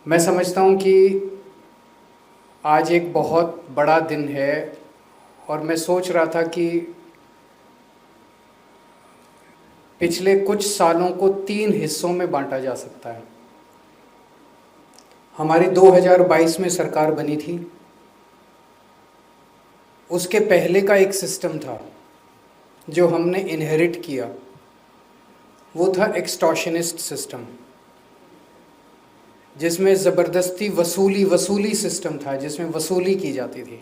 मैं समझता हूँ कि आज एक बहुत बड़ा दिन है और मैं सोच रहा था कि पिछले कुछ सालों को 3 हिस्सों में बांटा जा सकता है। हमारी 2022 में सरकार बनी थी, उसके पहले का एक सिस्टम था जो हमने इनहेरिट किया, वो था एक्सटॉर्शनिस्ट सिस्टम, जिसमें ज़बरदस्ती वसूली सिस्टम था, जिसमें वसूली की जाती थी।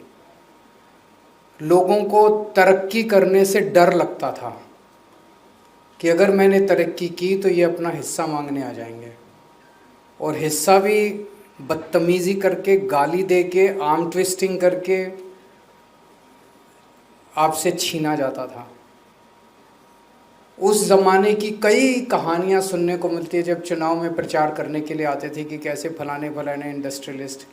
लोगों को तरक्की करने से डर लगता था कि अगर मैंने तरक्की की तो ये अपना हिस्सा मांगने आ जाएंगे, और हिस्सा भी बदतमीज़ी करके, गाली दे के, आर्म ट्विस्टिंग करके आपसे छीना जाता था। उस ज़माने की कई कहानियाँ सुनने को मिलती है। जब चुनाव में प्रचार करने के लिए आते थे कि कैसे फलाने फलाने इंडस्ट्रियलिस्ट,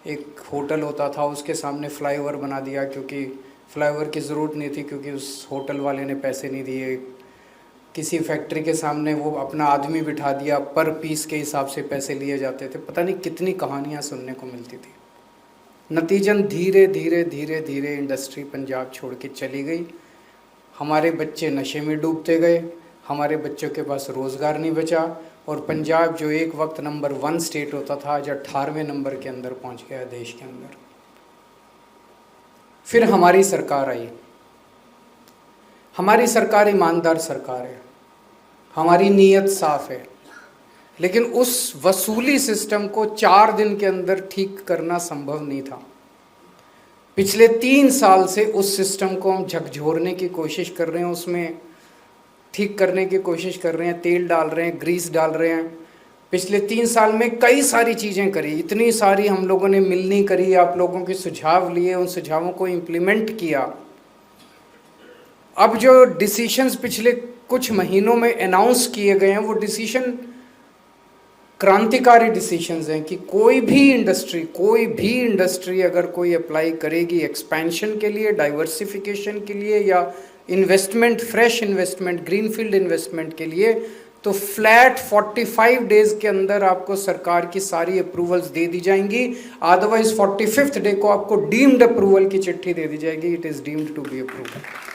एक होटल होता था उसके सामने फ्लाईओवर बना दिया, क्योंकि फ्लाईओवर की ज़रूरत नहीं थी, क्योंकि उस होटल वाले ने पैसे नहीं दिए। किसी फैक्ट्री के सामने वो अपना आदमी बिठा दिया, पर पीस के हिसाब से पैसे लिए जाते थे। पता नहीं कितनी कहानियाँ सुनने को मिलती थी। नतीजन धीरे धीरे धीरे धीरे इंडस्ट्री पंजाब छोड़ के चली गई। हमारे बच्चे नशे में डूबते गए, हमारे बच्चों के पास रोज़गार नहीं बचा, और पंजाब जो एक वक्त नंबर 1 स्टेट होता था, आज 18वें नंबर के अंदर पहुंच गया देश के अंदर। फिर हमारी सरकार आई। हमारी सरकार ईमानदार सरकार है, हमारी नीयत साफ है, लेकिन उस वसूली सिस्टम को 4 दिन के अंदर ठीक करना संभव नहीं था। पिछले 3 साल से उस सिस्टम को हम झकझोरने की कोशिश कर रहे हैं, उसमें ठीक करने की कोशिश कर रहे हैं, तेल डाल रहे हैं, ग्रीस डाल रहे हैं। पिछले 3 साल में कई सारी चीज़ें करी, इतनी सारी हम लोगों ने मिलनी करी, आप लोगों के सुझाव लिए, उन सुझावों को इम्प्लीमेंट किया। अब जो डिसीशंस पिछले कुछ महीनों में अनाउंस किए गए हैं, वो डिसीशन क्रांतिकारी डिसीशंस हैं कि कोई भी इंडस्ट्री अगर कोई अप्लाई करेगी एक्सपेंशन के लिए, डाइवर्सिफिकेशन के लिए, या investment, fresh investment, greenfield investment के लिए, तो फ्लैट 45 डेज के अंदर आपको सरकार की सारी अप्रूवल्स दे दी जाएंगी। अदरवाइज 45th डे को आपको डीम्ड अप्रूवल की चिट्ठी दे दी जाएगी, it is deemed to be approved.